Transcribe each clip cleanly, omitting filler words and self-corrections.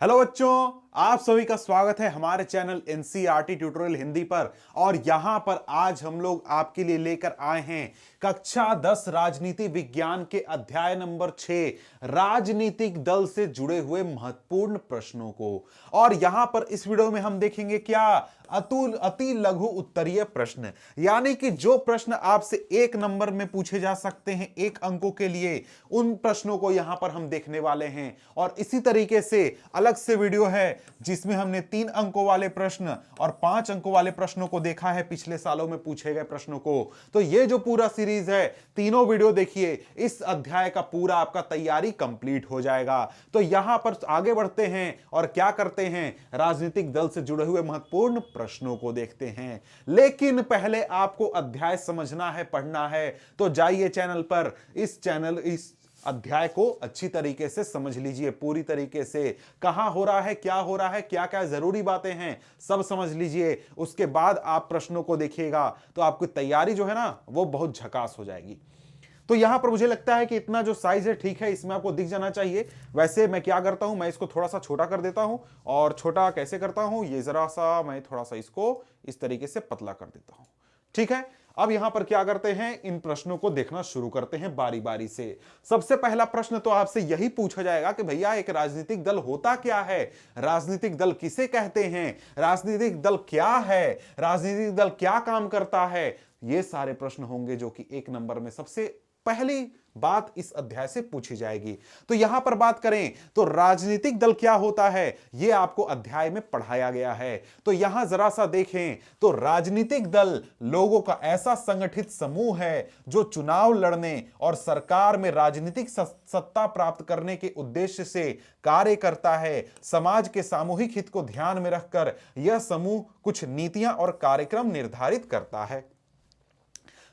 Hello बच्चों, आप सभी का स्वागत है हमारे चैनल एनसीईआरटी ट्यूटोरियल हिंदी पर। और यहां पर आज हम लोग आपके लिए लेकर आए हैं कक्षा 10 राजनीति विज्ञान के अध्याय नंबर 6 राजनीतिक दल से जुड़े हुए महत्वपूर्ण प्रश्नों को। और यहां पर इस वीडियो में हम देखेंगे क्या अति लघु उत्तरीय प्रश्न, यानी कि जो प्रश्न आपसे 1 नंबर में पूछे जा सकते हैं 1 अंकों के लिए, उन प्रश्नों को यहां पर हम देखने वाले हैं। और इसी तरीके से अलग से वीडियो है जिसमें हमने 3 अंकों वाले प्रश्न और 5 अंकों वाले प्रश्नों को देखा है, पिछले सालों में पूछे गए प्रश्नों को। तो ये जो पूरा सीरीज है, तीनों वीडियो देखिए, इस अध्याय का पूरा आपका तैयारी कंप्लीट हो जाएगा। तो यहां पर आगे बढ़ते हैं और क्या करते हैं, राजनीतिक दल से जुड़े हुए महत्वपूर्ण प्रश्नों को देखते हैं। लेकिन पहले आपको अध्याय समझना है, पढ़ना है, तो जाइए चैनल पर, इस अध्याय को अच्छी तरीके से समझ लीजिए, पूरी तरीके से कहां हो रहा है, क्या हो रहा है, क्या क्या जरूरी बातें हैं, सब समझ लीजिए। उसके बाद आप प्रश्नों को देखिएगा तो आपकी तैयारी जो है ना, वो बहुत झकास हो जाएगी। तो यहां पर मुझे लगता है कि इतना जो साइज है ठीक है, इसमें आपको दिख जाना चाहिए। वैसे मैं क्या करता हूं, मैं इसको थोड़ा सा छोटा कर देता हूं। और छोटा कैसे करता हूं, ये जरा सा मैं थोड़ा सा इसको इस तरीके से पतला कर देता हूं। ठीक है, अब यहां पर क्या करते हैं, इन प्रश्नों को देखना शुरू करते हैं बारी बारी से। सबसे पहला प्रश्न तो आपसे यही पूछा जाएगा कि भैया एक राजनीतिक दल होता क्या है, राजनीतिक दल किसे कहते हैं, राजनीतिक दल क्या है, राजनीतिक दल क्या काम करता है। ये सारे प्रश्न होंगे जो कि 1 नंबर में सबसे पहली बात इस अध्याय से पूछी जाएगी। तो यहां पर बात करें तो राजनीतिक दल क्या होता है, यह आपको अध्याय में पढ़ाया गया है। तो यहां जरा सा देखें तो राजनीतिक दल लोगों का ऐसा संगठित समूह है जो चुनाव लड़ने और सरकार में राजनीतिक सत्ता प्राप्त करने के उद्देश्य से कार्य करता है। समाज के सामूहिक हित को ध्यान में रखकर यह समूह कुछ नीतियां और कार्यक्रम निर्धारित करता है।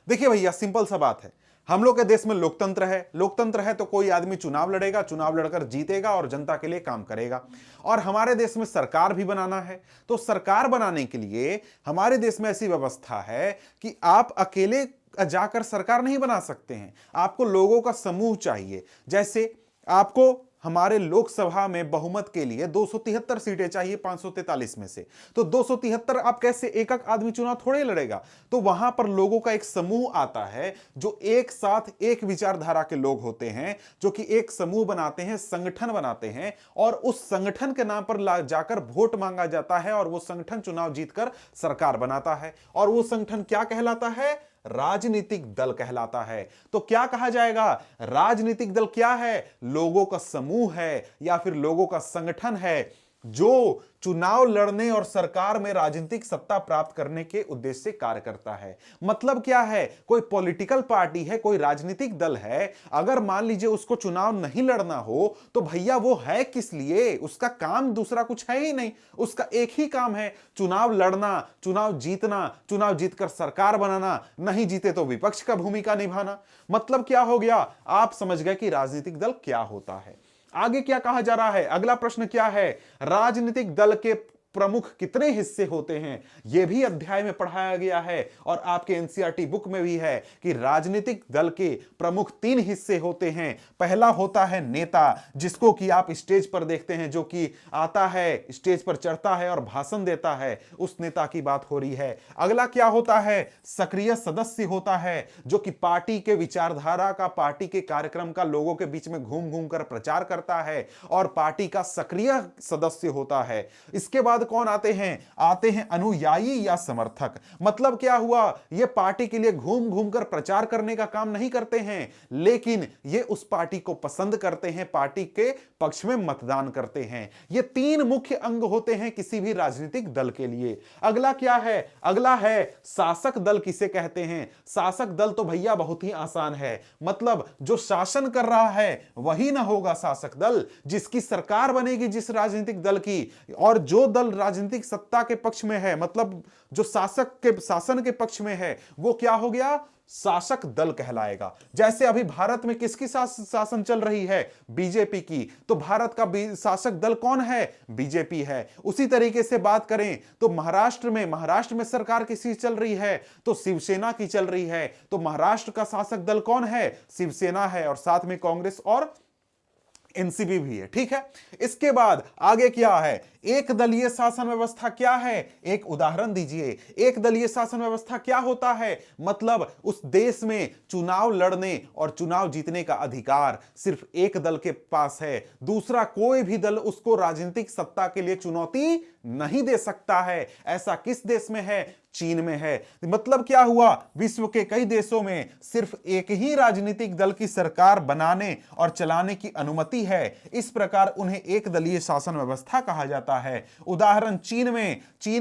देखिए भैया, सिंपल सा बात है, हम लोग के देश में लोकतंत्र है। लोकतंत्र है तो कोई आदमी चुनाव लड़ेगा, चुनाव लड़कर जीतेगा और जनता के लिए काम करेगा। और हमारे देश में सरकार भी बनाना है। तो सरकार बनाने के लिए हमारे देश में ऐसी व्यवस्था है कि आप अकेले जाकर सरकार नहीं बना सकते हैं, आपको लोगों का समूह चाहिए। जैसे आपको हमारे लोकसभा में बहुमत के लिए 273 सीटें चाहिए 543 में से। तो 273 आप कैसे, एक आदमी चुनाव थोड़े लड़ेगा। तो वहां पर लोगों का एक समूह आता है जो एक साथ एक विचारधारा के लोग होते हैं, जो कि एक समूह बनाते हैं, संगठन बनाते हैं, और उस संगठन के नाम पर जाकर वोट मांगा जाता है और वो संगठन चुनाव जीतकर सरकार बनाता है। और वो संगठन क्या कहलाता है, राजनीतिक दल कहलाता है। तो क्या कहा जाएगा, राजनीतिक दल क्या है, लोगों का समूह है या फिर लोगों का संगठन है जो चुनाव लड़ने और सरकार में राजनीतिक सत्ता प्राप्त करने के उद्देश्य से कार्य करता है। मतलब क्या है, कोई पॉलिटिकल पार्टी है, कोई राजनीतिक दल है, अगर मान लीजिए उसको चुनाव नहीं लड़ना हो तो भैया वो है किस लिए, उसका काम दूसरा कुछ है ही नहीं। उसका एक ही काम है, चुनाव लड़ना, चुनाव जीतना, चुनाव जीतकर सरकार बनाना, नहीं जीते तो विपक्ष का भूमिका निभाना। मतलब क्या हो गया, आप समझ गए कि राजनीतिक दल क्या होता है। आगे क्या कहा जा रहा है, अगला प्रश्न क्या है, राजनीतिक दल के प्रमुख कितने हिस्से होते हैं, यह भी अध्याय में पढ़ाया गया है। और आपके एनसीईआरटी बुक में भी है कि राजनीतिक दल के प्रमुख 3 हिस्से होते हैं। पहला होता है नेता, जिसको कि आप स्टेज पर देखते हैं, जो कि आता है, स्टेज पर चढ़ता है और भाषण देता है, उस नेता की बात हो रही है। अगला क्या होता है, सक्रिय सदस्य होता है, जो कि पार्टी के विचारधारा का, पार्टी के कार्यक्रम का लोगों के बीच में घूम घूम कर प्रचार करता है और पार्टी का सक्रिय सदस्य होता है। इसके बाद कौन आते हैं अनुयायी या समर्थक। मतलब क्या हुआ, ये पार्टी के लिए घूम घूम कर प्रचार करने का काम नहीं करते हैं, लेकिन ये उस पार्टी को पसंद करते हैं, पार्टी के पक्ष में मतदान करते हैं। ये 3 मुख्य अंग होते हैं किसी भी राजनीतिक दल के लिए। अगला क्या है, अगला है शासक दल किसे कहते हैं। शासक दल तो भैया बहुत ही आसान है, मतलब जो शासन कर रहा है वही ना होगा शासक दल, जिसकी सरकार बनेगी जिस राजनीतिक दल की, और जो दल राजनीतिक सत्ता के पक्ष में है, मतलब जो शासन के पक्ष में है, वो क्या हो गया, शासक दल कहलाएगा। जैसे अभी भारत में किसकी शासन चल रही है, बीजेपी की, तो भारत का शासक दल कौन है, बीजेपी है। उसी तरीके से बात करें तो महाराष्ट्र में सरकार किसकी चल रही है, तो शिवसेना की चल रही है। तो महाराष्ट्र का शासक दल कौन है, शिवसेना है, और साथ में कांग्रेस और एनसीपी भी है। ठीक है, इसके बाद आगे क्या है, एक दलीय शासन व्यवस्था क्या है, एक उदाहरण दीजिए। एक दलीय शासन व्यवस्था क्या होता है, मतलब उस देश में चुनाव लड़ने और चुनाव जीतने का अधिकार सिर्फ एक दल के पास है, दूसरा कोई भी दल उसको राजनीतिक सत्ता के लिए चुनौती नहीं दे सकता है। ऐसा किस देश में है, चीन में है। मतलब क्या हुआ, विश्व के कई देशों में सिर्फ एक ही राजनीतिक दल की सरकार बनाने और चलाने की अनुमति है, इस प्रकार उन्हें एक दलीय शासन व्यवस्था कहा जाता है। उदाहरण चीन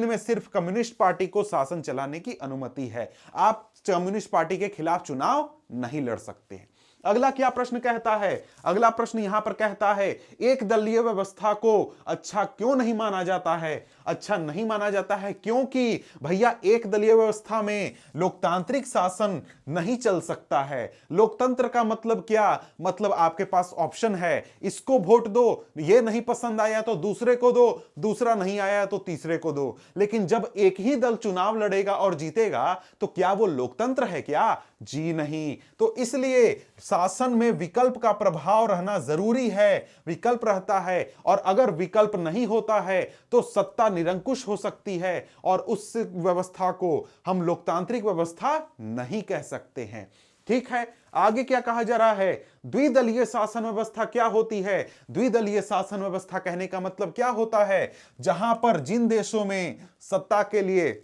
में सिर्फ कम्युनिस्ट पार्टी को शासन चलाने की अनुमति है, आप कम्युनिस्ट पार्टी के खिलाफ चुनाव नहीं लड़ सकते। अगला क्या प्रश्न कहता है, अगला प्रश्न यहां पर कहता है एक दलीय व्यवस्था को अच्छा क्यों नहीं माना जाता है। अच्छा नहीं माना जाता है क्योंकि भैया एक दलीय व्यवस्था में लोकतांत्रिक शासन नहीं चल सकता है। लोकतंत्र का मतलब क्या, मतलब आपके पास ऑप्शन है, इसको वोट दो, ये नहीं पसंद आया तो दूसरे को दो, दूसरा नहीं आया तो तीसरे को दो। लेकिन जब एक ही दल चुनाव लड़ेगा और जीतेगा तो क्या वो लोकतंत्र है क्या, जी नहीं। तो इसलिए शासन में विकल्प का प्रभाव रहना जरूरी है, विकल्प रहता है, और अगर विकल्प नहीं होता है तो सत्ता निरंकुश हो सकती है और उस व्यवस्था को हम लोकतांत्रिक व्यवस्था नहीं कह सकते हैं। ठीक है, आगे क्या कहा जा रहा है, द्विदलीय शासन व्यवस्था क्या होती है। द्विदलीय शासन व्यवस्था कहने का मतलब क्या होता है, जहां पर जिन देशों में सत्ता के लिए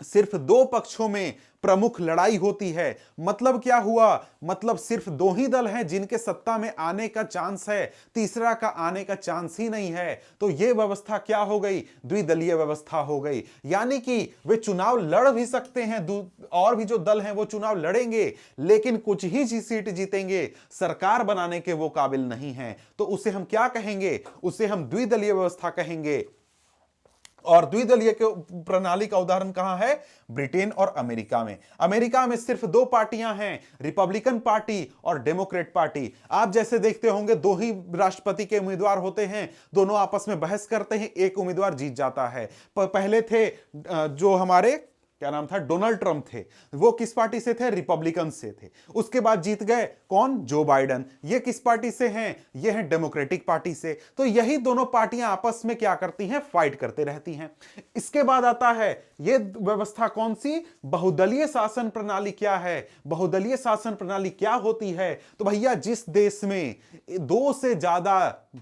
सिर्फ दो पक्षों में प्रमुख लड़ाई होती है, मतलब क्या हुआ, मतलब सिर्फ दो ही दल हैं जिनके सत्ता में आने का चांस है, तीसरा का आने का चांस ही नहीं है, तो यह व्यवस्था क्या हो गई, द्विदलीय व्यवस्था हो गई। यानी कि वे चुनाव लड़ भी सकते हैं, और भी जो दल हैं वो चुनाव लड़ेंगे, लेकिन कुछ ही सीट जीतेंगे, सरकार बनाने के वो काबिल नहीं है, तो उसे हम क्या कहेंगे, उसे हम द्विदलीय व्यवस्था कहेंगे। और द्विदलीय के प्रणाली का उदाहरण कहां है, ब्रिटेन और अमेरिका में। अमेरिका में सिर्फ दो पार्टियां हैं, रिपब्लिकन पार्टी और डेमोक्रेट पार्टी। आप जैसे देखते होंगे दो ही राष्ट्रपति के उम्मीदवार होते हैं, दोनों आपस में बहस करते हैं, एक उम्मीदवार जीत जाता है। पहले थे जो हमारे क्या नाम था, डोनाल्ड ट्रंप थे, वो किस पार्टी से थे, रिपब्लिकन से थे। उसके बाद जीत गए कौन, जो बाइडेन। ये किस पार्टी से हैं, ये हैं डेमोक्रेटिक पार्टी से। तो यही दोनों पार्टियां आपस में क्या करती हैं, फाइट करते रहती हैं। इसके बाद आता है ये व्यवस्था कौन सी, बहुदलीय शासन प्रणाली। क्या है बहुदलीय शासन प्रणाली, क्या होती है, तो भैया जिस देश में दो से ज्यादा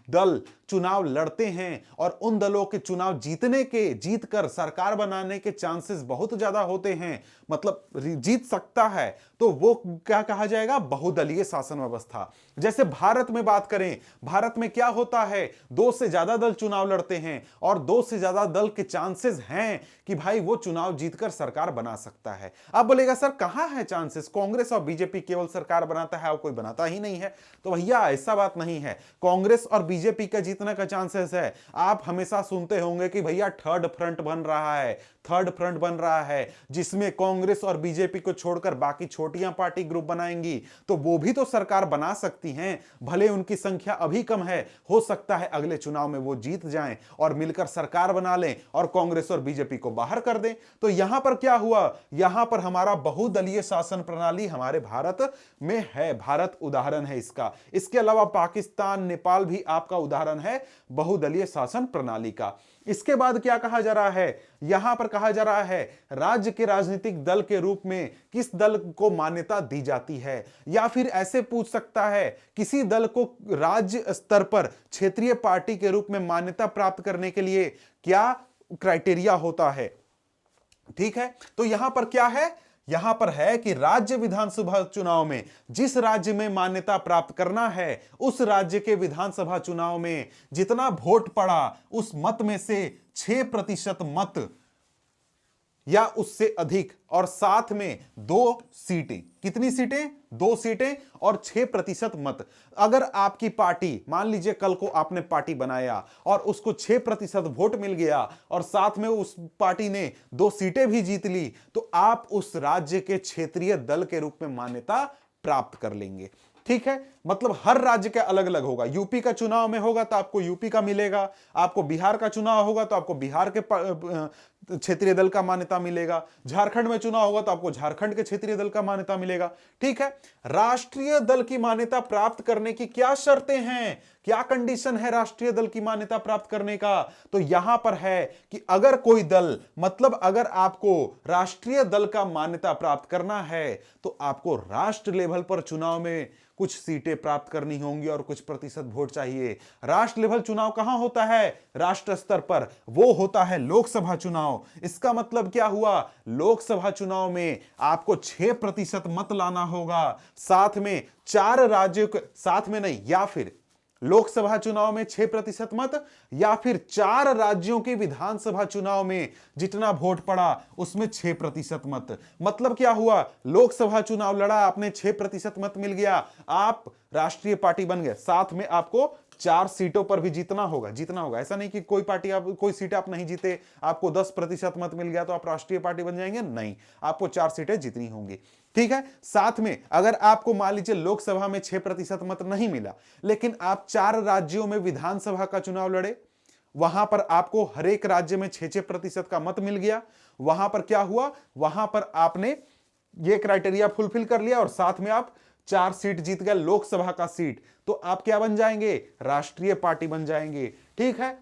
दल चुनाव लड़ते हैं और उन दलों के चुनाव जीतकर सरकार बनाने के चांसेस बहुत ज्यादा होते हैं, मतलब जीत सकता है, तो वो क्या कहा जाएगा, बहुदलीय शासन व्यवस्था। जैसे भारत में बात करें, भारत में क्या होता है, दो से ज्यादा दल चुनाव लड़ते हैं और दो से ज्यादा दल के चांसेस हैं कि भाई वो चुनाव जीतकर सरकार बना सकता है। अब बोलेगा सर कहां है चांसेस, कांग्रेस और बीजेपी केवल सरकार बनाता है और कोई बनाता ही नहीं है। तो भैया ऐसा बात नहीं है, कांग्रेस और बीजेपी का जीतने का चांसेस है। आप हमेशा सुनते होंगे कि भैया थर्ड फ्रंट बन रहा है, थर्ड फ्रंट बन रहा है, जिसमें कांग्रेस और बीजेपी को छोड़कर बाकी छोटियां पार्टी ग्रुप बनाएंगी, तो वो भी तो सरकार बना सकती हैं। भले उनकी संख्या अभी कम है, हो सकता है अगले चुनाव में वो जीत जाएं और मिलकर सरकार बना लें और कांग्रेस और बीजेपी को बाहर कर दें। तो यहां पर क्या हुआ, यहां पर हमारा बहुदलीय शासन प्रणाली हमारे भारत में है, भारत उदाहरण है इसका। इसके अलावा पाकिस्तान, नेपाल भी आपका उदाहरण है बहुदलीय शासन प्रणाली का। इसके बाद क्या कहा जा रहा है, यहां पर कहा जा रहा है राज्य के राजनीतिक दल के रूप में किस दल को मान्यता दी जाती है, या फिर ऐसे पूछ सकता है किसी दल को राज्य स्तर पर क्षेत्रीय पार्टी के रूप में मान्यता प्राप्त करने के लिए क्या क्राइटेरिया होता है। ठीक है, तो यहां पर क्या है, यहां पर है कि राज्य विधानसभा चुनाव में जिस राज्य में मान्यता प्राप्त करना है, उस राज्य के विधानसभा चुनाव में जितना वोट पड़ा उस मत में से 6% मत या उससे अधिक, और साथ में 2 सीटें, कितनी सीटें, 2 सीटें और 6% मत। अगर आपकी पार्टी, मान लीजिए कल को आपने पार्टी बनाया और उसको 6% वोट मिल गया और साथ में उस पार्टी ने 2 सीटें भी जीत ली, तो आप उस राज्य के क्षेत्रीय दल के रूप में मान्यता प्राप्त कर लेंगे। ठीक है, मतलब हर राज्य का अलग अलग होगा। यूपी का चुनाव में होगा तो आपको यूपी का मिलेगा, आपको बिहार का चुनाव होगा तो आपको बिहार के क्षेत्रीय दल का मान्यता मिलेगा, झारखंड में चुनाव होगा तो आपको झारखंड के क्षेत्रीय दल का मान्यता मिलेगा। ठीक है, राष्ट्रीय दल की मान्यता प्राप्त करने की क्या शर्तें हैं, क्या कंडीशन है राष्ट्रीय दल की मान्यता प्राप्त करने का? तो यहां पर है कि अगर कोई दल, मतलब अगर आपको राष्ट्रीय दल का मान्यता प्राप्त करना है तो आपको राष्ट्र लेवल पर चुनाव में कुछ सीटें प्राप्त करनी होंगी और कुछ प्रतिशत वोट चाहिए। राष्ट्र लेवल चुनाव कहां होता है? राष्ट्र स्तर पर, वो होता है लोकसभा चुनाव। इसका मतलब क्या हुआ? लोकसभा चुनाव में आपको 6% मत लाना होगा, साथ में 4 राज्यों के साथ में नहीं, या फिर लोकसभा चुनाव में 6% मत, या फिर 4 राज्यों के विधानसभा चुनाव में जितना वोट पड़ा उसमें 6% मत। मतलब क्या हुआ? लोकसभा चुनाव लड़ा, आपने 6% मत मिल गया, आप राष्ट्रीय पार्टी बन गए, साथ में आपको 4 सीटों पर भी जीतना होगा। ऐसा नहीं कि कोई पार्टी आप, कोई सीटें आप नहीं जीते, आपको 10% मत मिल गया तो आप राष्ट्रीय पार्टी बन जाएंगे, नहीं, आपको 4 सीटें जीतनी होंगी। ठीक है, साथ में अगर आपको मान लीजिए लोकसभा में 6% मत नहीं मिला, लेकिन आप 4 राज्यों में विधानसभा का चुनाव लड़े, वहां पर आपको हर एक राज्य में 6% का मत मिल गया, वहां पर क्या हुआ? वहां पर आपने ये क्राइटेरिया फुलफिल कर लिया और साथ में आप 4 सीट जीत गए, लोकसभा का सीट, तो आप क्या बन जाएंगे? राष्ट्रीय पार्टी बन जाएंगे। ठीक है,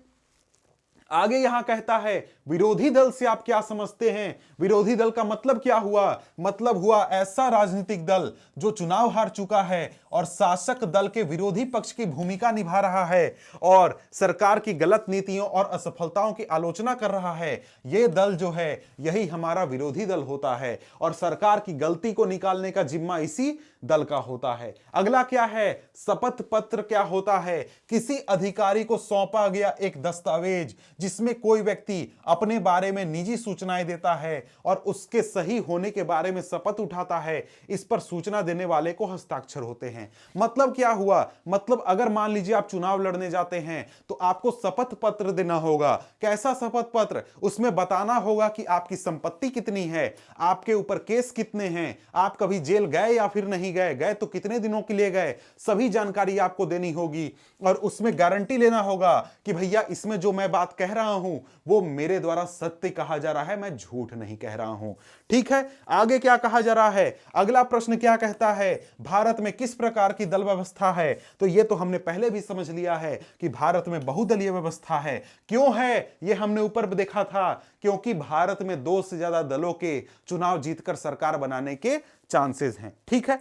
आगे यहां कहता है विरोधी दल से आप क्या समझते हैं? विरोधी दल का मतलब क्या हुआ? मतलब हुआ ऐसा राजनीतिक दल जो चुनाव हार चुका है और शासक दल के विरोधी पक्ष की भूमिका निभा रहा है और सरकार की गलत नीतियों और असफलताओं की आलोचना कर रहा है। यह दल जो है यही हमारा विरोधी दल होता है और सरकार की गलती को निकालने का जिम्मा इसी दल का होता है। अगला क्या है? शपथ पत्र क्या होता है? किसी अधिकारी को सौंपा गया एक दस्तावेज जिसमें कोई व्यक्ति अपने बारे में निजी सूचनाएं देता है और उसके सही होने के बारे में शपथ उठाता है। इस पर सूचना देने वाले को हस्ताक्षर होते हैं। मतलब क्या हुआ? मतलब अगर मान लीजिए आप चुनाव लड़ने जाते हैं तो आपको शपथ पत्र देना होगा। कैसा शपथ पत्र? उसमें बताना होगा कि आपकी संपत्ति कितनी है, आपके ऊपर केस कितने हैं, आप कभी जेल गए या फिर नहीं गए तो कितने दिनों के लिए गए, सभी जानकारी आपको देनी होगी और उसमें गारंटी लेना होगा कि भैया इसमें जो मैं बात कह रहा हूं वो मेरे द्वारा सत्य कहा जा रहा है, मैं झूठ नहीं कह रहा हूं। ठीक है, आगे क्या कहा जा रहा है? अगला प्रश्न क्या कहता है? भारत में किस प्रकार की दल व्यवस्था है? तो ये तो हमने पहले भी समझ लिया है कि भारत में बहुदलीय व्यवस्था है। क्यों है? ये हमने ऊपर देखा था, क्योंकि भारत में 2 से ज्यादा दलों के चुनाव जीतकर सरकार बनाने के चांसेस हैं। ठीक है,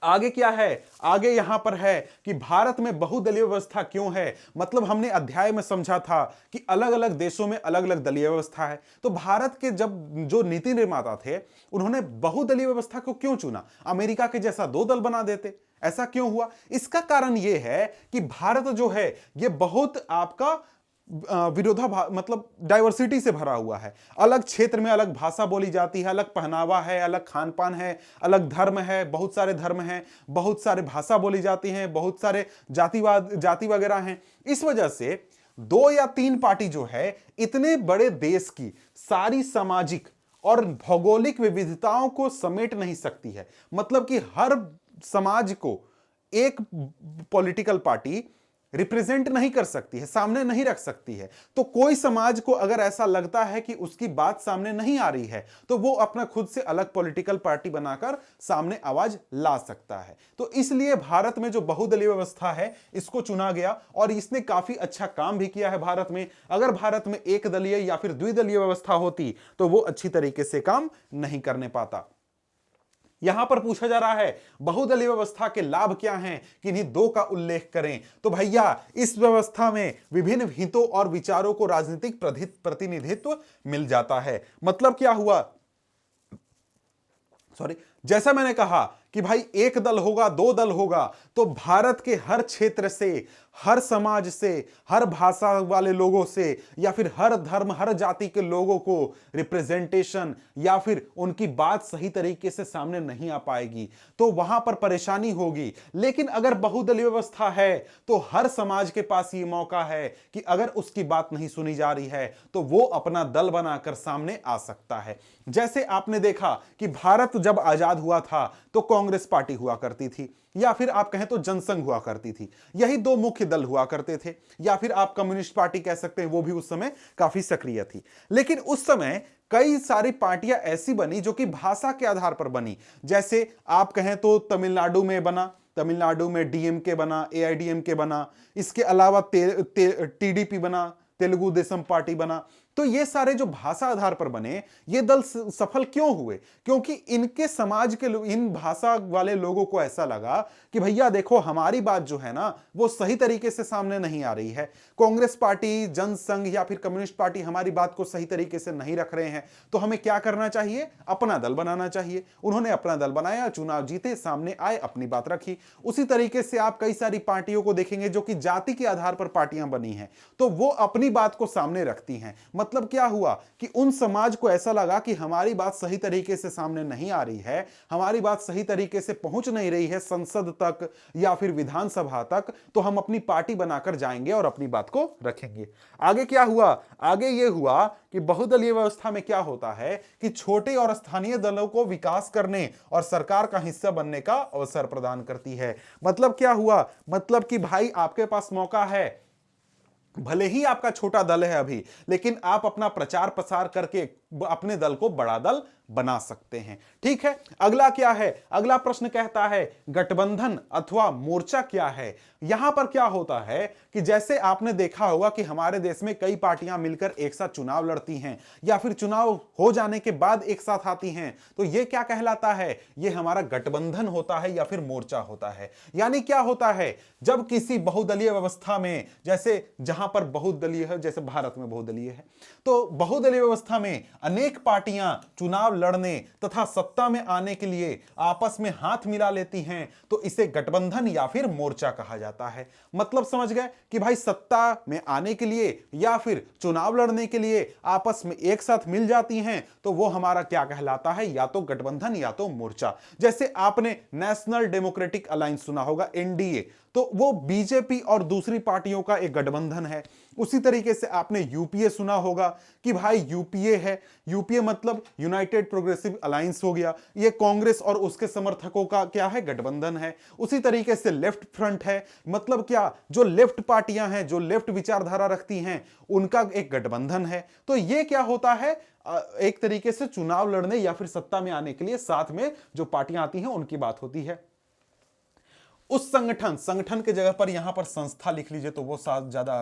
आगे क्या है? आगे यहां पर है कि भारत में बहुदलीय व्यवस्था क्यों है। मतलब हमने अध्याय में समझा था कि अलग अलग देशों में अलग अलग दलीय व्यवस्था है, तो भारत के जब जो नीति निर्माता थे उन्होंने बहुदलीय व्यवस्था को क्यों चुना? अमेरिका के जैसा 2 दल बना देते, ऐसा क्यों हुआ? इसका कारण यह है कि भारत जो है यह बहुत आपका मतलब डाइवर्सिटी से भरा हुआ है। अलग क्षेत्र में अलग भाषा बोली जाती है, अलग पहनावा है, अलग खान पान है, अलग धर्म है, बहुत सारे धर्म हैं, बहुत सारे भाषा बोली जाती हैं, बहुत सारे जाति वगैरह हैं। इस वजह से 2 या 3 पार्टी जो है इतने बड़े देश की सारी सामाजिक और भौगोलिक विविधताओं को समेट नहीं सकती है। मतलब कि हर समाज को एक पॉलिटिकल पार्टी रिप्रेजेंट नहीं कर सकती है, सामने नहीं रख सकती है। तो कोई समाज को अगर ऐसा लगता है कि उसकी बात सामने नहीं आ रही है तो वो अपना खुद से अलग पॉलिटिकल पार्टी बनाकर सामने आवाज ला सकता है। तो इसलिए भारत में जो बहुदलीय व्यवस्था है इसको चुना गया और इसने काफी अच्छा काम भी किया है भारत में। अगर भारत में एक दलीय या फिर द्विदलीय व्यवस्था होती तो वो अच्छी तरीके से काम नहीं करने पाता। यहां पर पूछा जा रहा है बहुदलीय व्यवस्था के लाभ क्या हैं, किन्हीं 2 का उल्लेख करें। तो भैया इस व्यवस्था में विभिन्न हितों और विचारों को राजनीतिक प्रतिनिधित्व मिल जाता है। मतलब क्या हुआ? जैसा मैंने कहा कि भाई एक दल होगा, 2 दल होगा, तो भारत के हर क्षेत्र से, हर समाज से, हर भाषा वाले लोगों से या फिर हर धर्म, हर जाति के लोगों को रिप्रेजेंटेशन या फिर उनकी बात सही तरीके से सामने नहीं आ पाएगी, तो वहां पर परेशानी होगी। लेकिन अगर बहुदलीय व्यवस्था है तो हर समाज के पास ये मौका है कि अगर उसकी बात नहीं सुनी जा रही है तो वो अपना दल बनाकर सामने आ सकता है। जैसे आपने देखा कि भारत जब आजाद याद हुआ था तो कांग्रेस पार्टी हुआ करती थी, या फिर आप कहें तो जनसंघ हुआ करती थी। यही दो मुख्य दल हुआ करते थे, या फिर आप कम्युनिस्ट पार्टी कह सकते हैं, वो भी उस समय काफी सक्रिय थी। लेकिन उस समय कई सारी पार्टियां ऐसी बनी जो कि भाषा के आधार पर बनी। जैसे आप कहें तो तमिलनाडु में बना, तमिलनाडु में डीएमके बना, एआईडीएमके बना, इसके अलावा टीडीपी बना, तेलुगु देशम पार्टी बना। तो ये सारे जो भाषा आधार पर बने ये दल सफल क्यों हुए? क्योंकि इनके समाज के लोग, इन भाषा वाले लोगों को ऐसा लगा कि भैया देखो हमारी बात जो है ना वो सही तरीके से सामने नहीं आ रही है। कांग्रेस पार्टी, जनसंघ या फिर कम्युनिस्ट पार्टी हमारी बात को सही तरीके से नहीं रख रहे हैं, तो हमें क्या करना चाहिए? अपना दल बनाना चाहिए। उन्होंने अपना दल बनाया, चुनाव जीते, सामने आए, अपनी बात रखी। उसी तरीके से आप कई सारी पार्टियों को देखेंगे जो कि जाति के आधार पर पार्टियां बनी हैं, तो वो अपनी बात को सामने रखती हैं। मतलब क्या हुआ कि उन समाज को ऐसा लगा कि हमारी बात सही तरीके से सामने नहीं आ रही है, हमारी बात सही तरीके से पहुंच नहीं रही है संसद तक या फिर विधानसभा तक, तो हम अपनी पार्टी बनाकर जाएंगे और अपनी बात को रखेंगे। आगे क्या हुआ? आगे ये हुआ कि बहुदलीय व्यवस्था में क्या होता है कि छोटे और स्थानीय दलों को विकास करने और सरकार का हिस्सा बनने का अवसर प्रदान करती है। मतलब क्या हुआ? मतलब कि भाई आपके पास मौका है, भले ही आपका छोटा दल है अभी, लेकिन आप अपना प्रचार प्रसार करके अपने दल को बड़ा दल बना सकते हैं। ठीक है, अगला क्या है? अगला प्रश्न कहता है गठबंधन अथवा मोर्चा क्या है? यहां पर क्या होता है कि जैसे आपने देखा होगा कि हमारे देश में कई पार्टियां मिलकर एक साथ चुनाव लड़ती हैं या फिर चुनाव हो जाने के बाद एक साथ आती हैं, तो यह क्या कहलाता है? यह हमारा गठबंधन होता है या फिर मोर्चा होता है। यानी क्या होता है, जब किसी बहुदलीय व्यवस्था में, जैसे जहां पर बहुदलीय है, जैसे भारत में बहुदलीय है, तो बहुदलीय व्यवस्था में अनेक पार्टियां चुनाव लड़ने तथा सत्ता में आने के लिए आपस में हाथ मिला लेती हैं, तो इसे गठबंधन या फिर मोर्चा कहा जाता है। मतलब समझ गए कि भाई सत्ता में आने के लिए या फिर चुनाव लड़ने के लिए आपस में एक साथ मिल जाती हैं, तो वो हमारा क्या कहलाता है? या तो गठबंधन या तो मोर्चा। जैसे आपने नेशनल डेमोक्रेटिक अलायंस सुना होगा, एनडीए, तो वो बीजेपी और दूसरी पार्टियों का एक गठबंधन है। उसी तरीके से आपने यूपीए सुना होगा कि भाई यूपीए है, यूपीए मतलब यूनाइटेड प्रोग्रेसिव अलायंस हो गया, ये कांग्रेस और उसके समर्थकों का क्या है? गठबंधन है। उसी तरीके से लेफ्ट फ्रंट है, मतलब क्या? जो लेफ्ट पार्टियां हैं, जो लेफ्ट विचारधारा रखती हैं, उनका एक गठबंधन है। तो ये क्या होता है? एक तरीके से चुनाव लड़ने या फिर सत्ता में आने के लिए साथ में जो पार्टियां आती हैं उनकी बात होती है। उस संगठन, संगठन के जगह पर यहां पर संस्था लिख लीजिए तो वो ज्यादा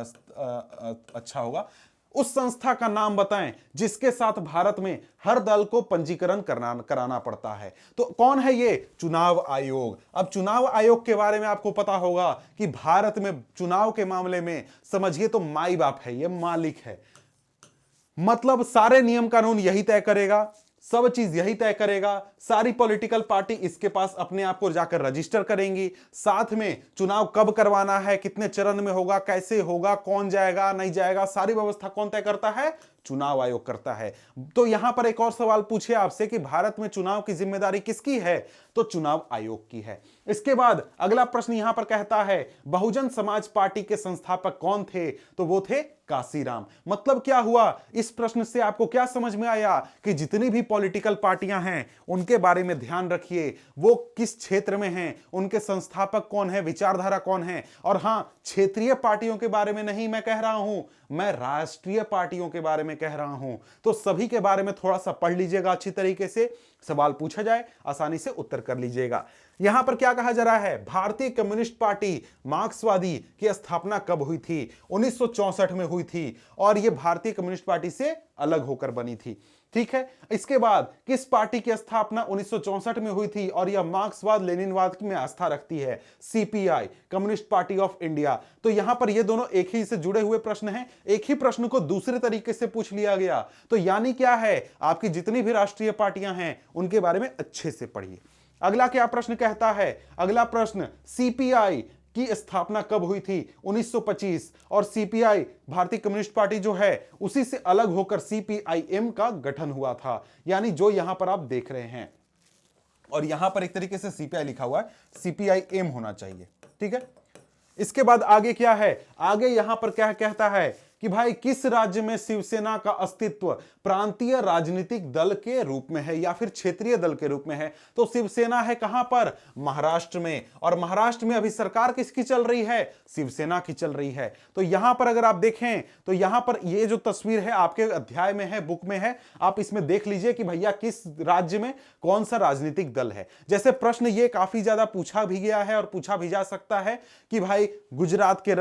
अच्छा होगा। उस संस्था का नाम बताएं जिसके साथ भारत में हर दल को पंजीकरण कराना पड़ता है। तो कौन है ये? चुनाव आयोग। अब चुनाव आयोग के बारे में आपको पता होगा कि भारत में चुनाव के मामले में समझिए तो माई बाप है, ये मालिक है। मतलब सारे नियम कानून यही तय करेगा, सब चीज यही तय करेगा। सारी पॉलिटिकल पार्टी इसके पास अपने आप को जाकर रजिस्टर करेंगी। साथ में चुनाव कब करवाना है, कितने चरण में होगा, कैसे होगा, कौन जाएगा नहीं जाएगा, सारी व्यवस्था कौन तय करता है? चुनाव आयोग करता है। तो यहां पर एक और सवाल पूछे आपसे कि भारत में चुनाव की जिम्मेदारी किसकी है? तो चुनाव आयोग की है। इसके बाद अगला प्रश्न यहां पर कहता है बहुजन समाज पार्टी के संस्थापक कौन थे? तो वो थे काशीराम। मतलब क्या हुआ? इस प्रश्न से आपको क्या समझ में आया कि जितनी भी पॉलिटिकल पार्टियां हैं उनके बारे में ध्यान रखिए, वो किस क्षेत्र में हैं, उनके संस्थापक कौन है, विचारधारा कौन है। और हां, क्षेत्रीय पार्टियों के बारे में नहीं मैं कह रहा हूं, मैं राष्ट्रीय पार्टियों के बारे में कह रहा हूं। तो सभी के बारे में थोड़ा सा पढ़ लीजिएगा अच्छी तरीके से, सवाल पूछा जाए आसानी से उत्तर कर लीजिएगा। यहां पर क्या कहा जा रहा है? भारतीय कम्युनिस्ट पार्टी मार्क्सवादी की स्थापना कब हुई थी? 1964 में हुई थी और यह भारतीय कम्युनिस्ट पार्टी से अलग होकर बनी थी। ठीक है, इसके बाद किस पार्टी की स्थापना 1964 में हुई थी और यह मार्क्सवाद लेनिनवाद में आस्था रखती है? CPI, communist party of India. तो यहां पर ये दोनों एक ही से जुड़े हुए प्रश्न हैं, एक ही प्रश्न को दूसरे तरीके से पूछ लिया गया। तो यानी क्या है, आपकी जितनी भी राष्ट्रीय पार्टियां हैं उनके बारे में अच्छे से पढ़िए। अगला क्या प्रश्न कहता है? अगला प्रश्न, सीपीआई की स्थापना कब हुई थी? 1925। और सीपीआई भारतीय कम्युनिस्ट पार्टी जो है उसी से अलग होकर सीपीआईएम का गठन हुआ था, यानी जो यहां पर आप देख रहे हैं। और यहां पर एक तरीके से सीपीआई लिखा हुआ है, सीपीआईएम होना चाहिए। ठीक है, इसके बाद आगे क्या है? आगे यहां पर क्या कहता है कि भाई किस राज्य में शिवसेना का अस्तित्व प्रांतीय राजनीतिक दल के रूप में है या फिर क्षेत्रीय दल के रूप में है। तो शिवसेना है कहां पर, महाराष्ट्र में, और महाराष्ट्र में अभी सरकार किसकी चल रही है, शिवसेना की चल रही है। तो यहां पर अगर आप देखें तो यहां पर ये जो तस्वीर है आपके अध्याय में है, बुक में है, आप इसमें देख लीजिए कि भैया किस राज्य में कौन सा राजनीतिक दल है। जैसे प्रश्न ये काफी ज्यादा पूछा भी गया है और पूछा भी जा सकता है कि भाई गुजरात के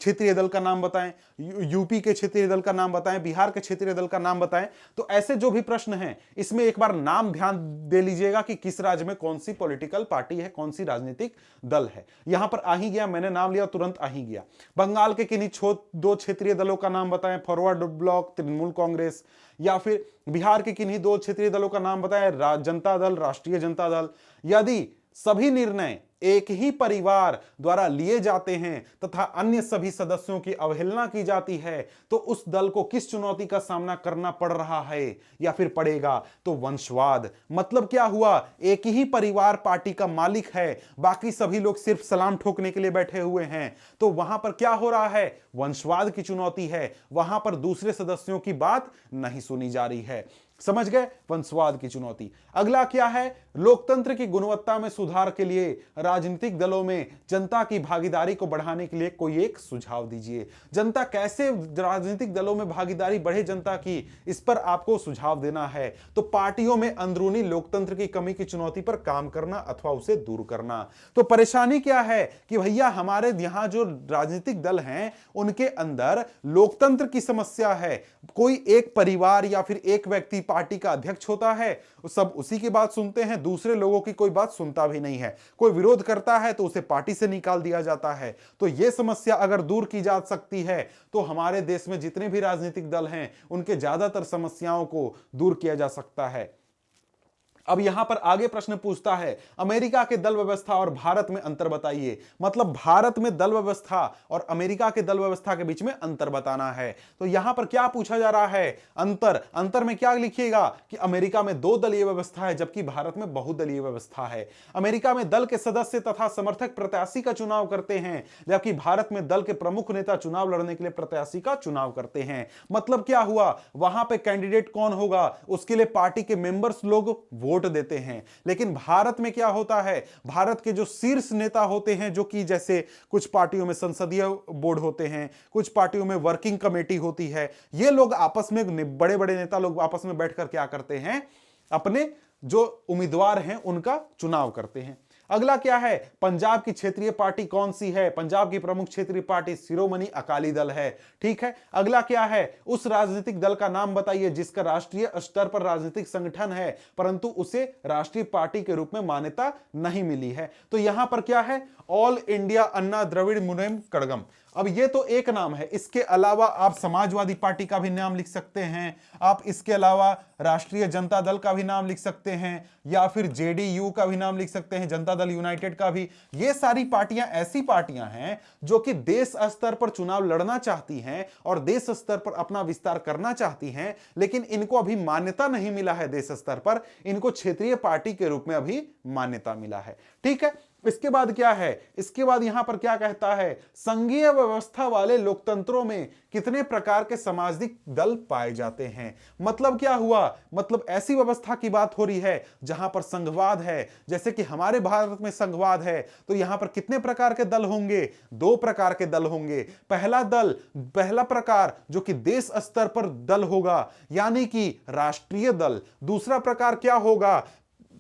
क्षेत्रीय दल का नाम बताएं, यूपी के क्षेत्रीय दल का नाम बताएं, बिहार के क्षेत्रीय दल का नाम बताएं। तो ऐसे जो भी प्रश्न हैं इसमें एक बार नाम ध्यान दे लीजिएगा कि किस राज्य में कौन सी पॉलिटिकल पार्टी है, कौन सी राजनीतिक दल है। यहां पर आ ही गया, मैंने नाम लिया तुरंत आ ही गया। बंगाल के किन्हीं दो क्षेत्रीय दलों का नाम बताएं, फॉरवर्ड ब्लॉक, तृणमूल कांग्रेस, या फिर बिहार के किन्हीं दो क्षेत्रीय दलों का नाम बताएं, जनता दल, राष्ट्रीय जनता दल। यदि सभी निर्णय एक ही परिवार द्वारा लिए जाते हैं तथा अन्य सभी सदस्यों की अवहेलना की जाती है तो उस दल को किस चुनौती का सामना करना पड़ रहा है या फिर पड़ेगा, तो वंशवाद। मतलब क्या हुआ, एक ही परिवार पार्टी का मालिक है, बाकी सभी लोग सिर्फ सलाम ठोकने के लिए बैठे हुए हैं। तो वहां पर क्या हो रहा है, वंशवाद की चुनौती है, वहां पर दूसरे सदस्यों की बात नहीं सुनी जा रही है। समझ गए, वंशवाद की चुनौती। अगला क्या है, लोकतंत्र की गुणवत्ता में सुधार के लिए राजनीतिक दलों में जनता की भागीदारी को बढ़ाने के लिए कोई एक सुझाव दीजिए। जनता कैसे राजनीतिक दलों में भागीदारी बढ़े जनता की, इस पर आपको सुझाव देना है। तो पार्टियों में अंदरूनी लोकतंत्र की कमी की चुनौती पर काम करना अथवा उसे दूर करना। तो परेशानी क्या है कि भैया हमारे यहां जो राजनीतिक दल हैं उनके अंदर लोकतंत्र की समस्या है। कोई एक परिवार या फिर एक व्यक्ति पार्टी का अध्यक्ष होता है, सब उसी की बात सुनते हैं, दूसरे लोगों की कोई बात सुनता भी नहीं है। कोई विरोध करता है तो उसे पार्टी से निकाल दिया जाता है। तो यह समस्या अगर दूर की जा सकती है तो हमारे देश में जितने भी राजनीतिक दल हैं उनके ज्यादातर समस्याओं को दूर किया जा सकता है। अब यहां पर आगे प्रश्न पूछता है, अमेरिका के दल व्यवस्था और भारत में अंतर बताइए। मतलब भारत में दल व्यवस्था और अमेरिका के दल व्यवस्था के बीच में अंतर बताना है। तो यहां पर क्या पूछा जा रहा है, अंतर में क्या लिखिएगा कि अमेरिका में दो दलीय व्यवस्था है जबकि भारत में बहुदलीय व्यवस्था है। अमेरिका में दल के सदस्य तथा समर्थक प्रत्याशी का चुनाव करते हैं जबकि भारत में दल के प्रमुख नेता चुनाव लड़ने के लिए प्रत्याशी का चुनाव करते हैं। मतलब क्या हुआ, वहां पे कैंडिडेट कौन होगा उसके लिए पार्टी के मेंबर्स लोग वोट देते हैं। लेकिन भारत में क्या होता है, भारत के जो शीर्ष नेता होते हैं, जो कि जैसे कुछ पार्टियों में संसदीय बोर्ड होते हैं, कुछ पार्टियों में वर्किंग कमेटी होती है, ये लोग आपस में, बड़े बड़े नेता लोग आपस में बैठकर क्या करते हैं, अपने जो उम्मीदवार हैं उनका चुनाव करते हैं। अगला क्या है, पंजाब की क्षेत्रीय पार्टी कौन सी है, पंजाब की प्रमुख क्षेत्रीय पार्टी शिरोमणि अकाली दल है। ठीक है। अगला क्या है, उस राजनीतिक दल का नाम बताइए जिसका राष्ट्रीय स्तर पर राजनीतिक संगठन है परंतु उसे राष्ट्रीय पार्टी के रूप में मान्यता नहीं मिली है। तो यहां पर क्या है, ऑल इंडिया अन्ना द्रविड़ मुनेत्र कड़गम। अब ये तो एक नाम है, इसके अलावा आप समाजवादी पार्टी का भी नाम लिख सकते हैं, आप इसके अलावा राष्ट्रीय जनता दल का भी नाम लिख सकते हैं, या फिर जेडीयू का भी नाम लिख सकते हैं, जनता दल यूनाइटेड का भी। ये सारी पार्टियां ऐसी पार्टियां हैं जो कि देश स्तर पर चुनाव लड़ना चाहती हैं और देश स्तर पर अपना विस्तार करना चाहती हैं, लेकिन इनको अभी मान्यता नहीं मिला है देश स्तर पर, इनको क्षेत्रीय पार्टी के रूप में अभी मान्यता मिला है। ठीक है। इसके बाद क्या है, इसके बाद यहां पर क्या कहता है, संघीय व्यवस्था वाले लोकतंत्रों में कितने प्रकार के सामाजिक दल पाए जाते हैं। मतलब क्या हुआ, मतलब ऐसी व्यवस्था की बात हो रही है जहां पर संघवाद है, जैसे कि हमारे भारत में संघवाद है, तो यहां पर कितने प्रकार के दल होंगे, दो प्रकार के दल होंगे। पहला प्रकार जो कि देश स्तर पर दल होगा यानी कि राष्ट्रीय दल। दूसरा प्रकार क्या होगा,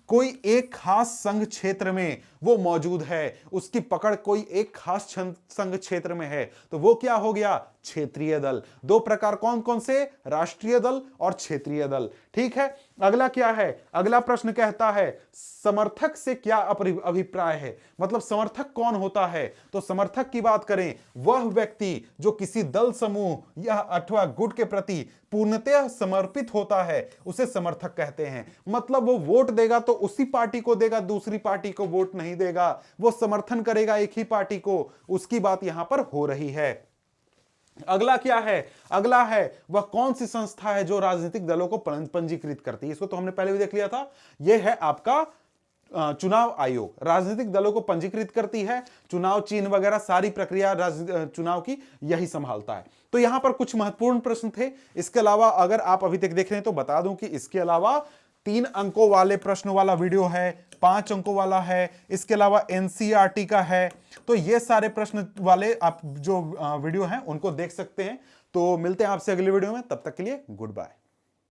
कोई एक खास संघ क्षेत्र में वो मौजूद है, उसकी पकड़ कोई एक खास संघ क्षेत्र में है, तो वो क्या हो गया, क्षेत्रीय दल। दो प्रकार कौन कौन से, राष्ट्रीय दल और क्षेत्रीय दल। ठीक है। अगला क्या है, अगला प्रश्न कहता है समर्थक से क्या अभिप्राय है। मतलब समर्थक कौन होता है, तो समर्थक की बात करें वह व्यक्ति जो किसी दल समूह या अथवा गुट के प्रति पूर्णतः समर्पित होता है उसे समर्थक कहते हैं। मतलब वो वोट देगा तो उसी पार्टी को देगा, दूसरी पार्टी को वोट नहीं देगा, वो समर्थन करेगा एक ही पार्टी को, उसकी बात यहां पर हो रही है। अगला क्या है, अगला है वह कौन सी संस्था है जो राजनीतिक दलों को पंजीकृत करती है। इसको तो हमने पहले भी देख लिया था, यह है आपका चुनाव आयोग राजनीतिक दलों को पंजीकृत करती है, चुनाव चिन्ह वगैरह सारी प्रक्रिया चुनाव की यही संभालता है। तो यहां पर कुछ महत्वपूर्ण प्रश्न थे। इसके अलावा अगर आप अभी तक देख रहे हैं तो बता दूं कि इसके अलावा 3 अंकों वाले प्रश्न वाला वीडियो है, 5 अंकों वाला है, इसके अलावा एनसीईआरटी का है। तो ये सारे प्रश्न वाले आप जो वीडियो हैं उनको देख सकते हैं। तो मिलते हैं आपसे अगले वीडियो में, तब तक के लिए गुड बाय।